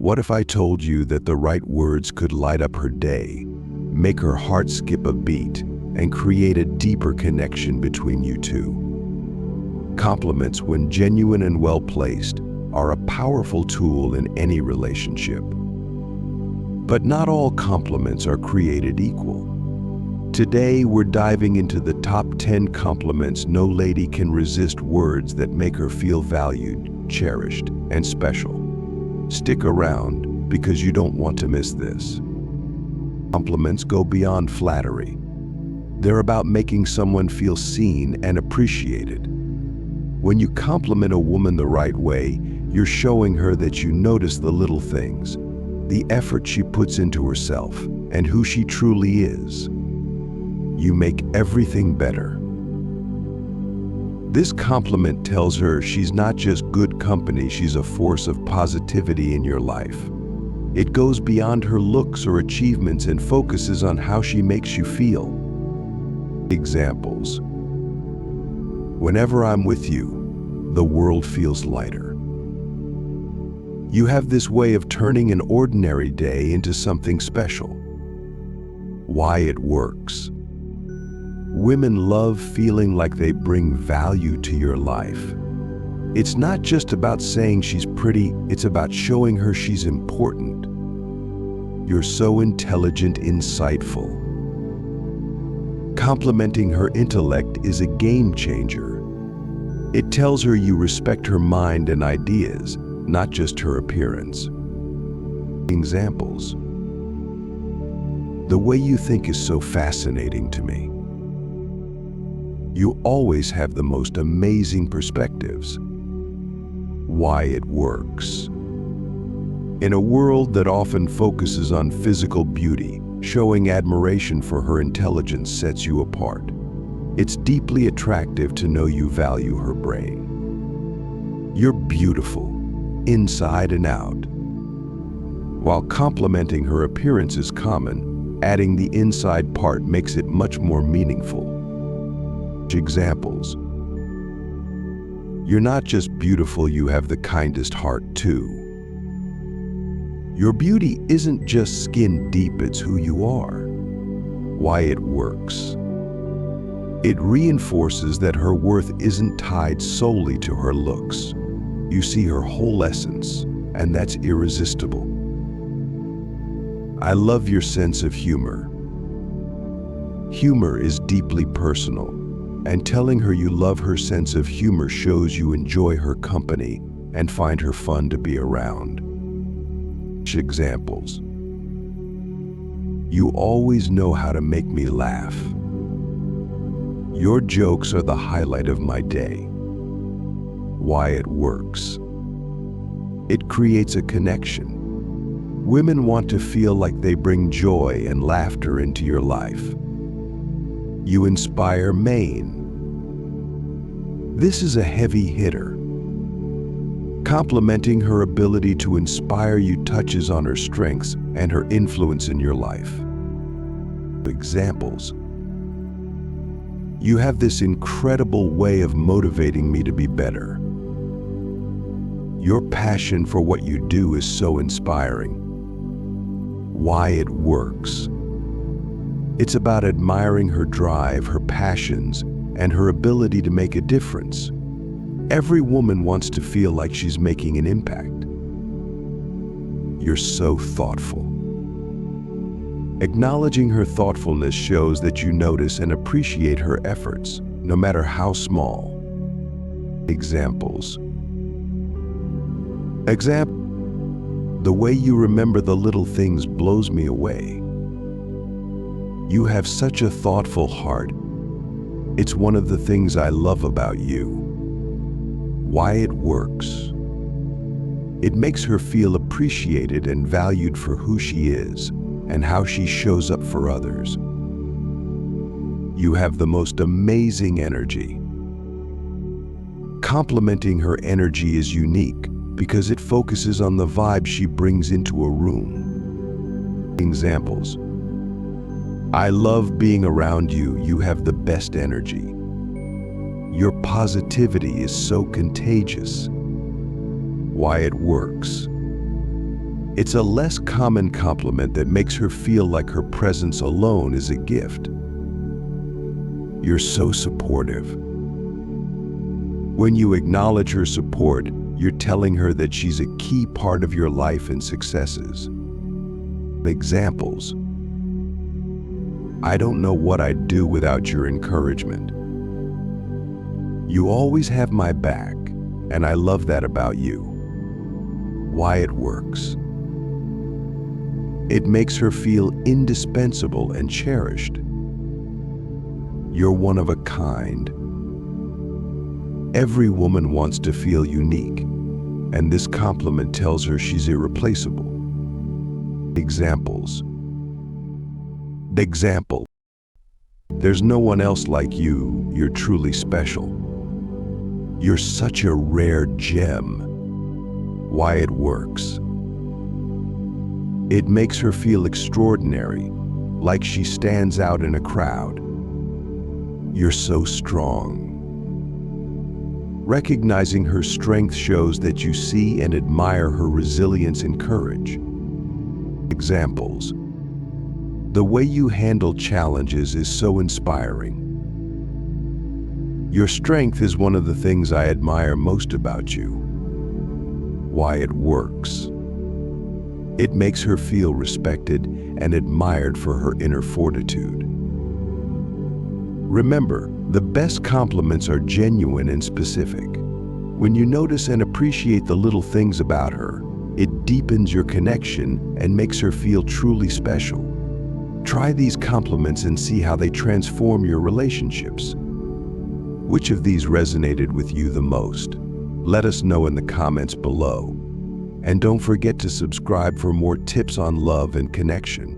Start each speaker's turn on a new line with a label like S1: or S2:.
S1: What if I told you that the right words could light up her day, make her heart skip a beat, and create a deeper connection between you two? Compliments, when genuine and well-placed, are a powerful tool in any relationship. But not all compliments are created equal. Today, we're diving into the top 10 compliments no lady can resist, words that make her feel valued, cherished, and special. Stick around, because you don't want to miss this. Compliments go beyond flattery. They're about making someone feel seen and appreciated. When you compliment a woman the right way, you're showing her that you notice the little things, the effort she puts into herself, and who she truly is. You make everything better. This compliment tells her she's not just good company, she's a force of positivity in your life. It goes beyond her looks or achievements and focuses on how she makes you feel. Examples. Whenever I'm with you, the world feels lighter. You have this way of turning an ordinary day into something special. Why it works. Women love feeling like they bring value to your life. It's not just about saying she's pretty, it's about showing her she's important. You're so intelligent, insightful. Complimenting her intellect is a game changer. It tells her you respect her mind and ideas, not just her appearance. Examples. The way you think is so fascinating to me. You always have the most amazing perspectives. Why it works. In a world that often focuses on physical beauty, showing admiration for her intelligence sets you apart. It's deeply attractive to know you value her brain. You're beautiful, inside and out. While complimenting her appearance is common, adding the inside part makes it much more meaningful. Examples. You're not just beautiful, you have the kindest heart too. Your beauty isn't just skin deep, it's who you are. Why it works. It reinforces that her worth isn't tied solely to her looks. You see her whole essence, and that's irresistible. I love your sense of humor. Humor is deeply personal, and telling her you love her sense of humor shows you enjoy her company and find her fun to be around. Examples. You always know how to make me laugh. Your jokes are the highlight of my day. Why it works. It creates a connection. Women want to feel like they bring joy and laughter into your life. You inspire Maine. This is a heavy hitter. Complimenting her ability to inspire you touches on her strengths and her influence in your life. Examples. You have this incredible way of motivating me to be better. Your passion for what you do is so inspiring. Why it works. It's about admiring her drive, her passions, and her ability to make a difference. Every woman wants to feel like she's making an impact. You're so thoughtful. Acknowledging her thoughtfulness shows that you notice and appreciate her efforts, no matter how small. Examples. The way you remember the little things blows me away. You have such a thoughtful heart. It's one of the things I love about you. Why it works. It makes her feel appreciated and valued for who she is and how she shows up for others. You have the most amazing energy. Complimenting her energy is unique because it focuses on the vibe she brings into a room. Examples. I love being around you. You have the best energy. Your positivity is so contagious. Why it works. It's a less common compliment that makes her feel like her presence alone is a gift. You're so supportive. When you acknowledge her support, you're telling her that she's a key part of your life and successes. Examples: I don't know what I'd do without your encouragement. You always have my back, and I love that about you. Why it works. It makes her feel indispensable and cherished. You're one of a kind. Every woman wants to feel unique, and this compliment tells her she's irreplaceable. Example: there's no one else like you. You're truly special. You're such a rare gem. Why it works. It makes her feel extraordinary, like she stands out in a crowd. You're so strong. Recognizing her strength shows that you see and admire her resilience and courage. Examples: the way you handle challenges is so inspiring. Your strength is one of the things I admire most about you. Why it works. It makes her feel respected and admired for her inner fortitude. Remember, the best compliments are genuine and specific. When you notice and appreciate the little things about her, it deepens your connection and makes her feel truly special. Try these compliments and see how they transform your relationships. Which of these resonated with you the most? Let us know in the comments below. And don't forget to subscribe for more tips on love and connection.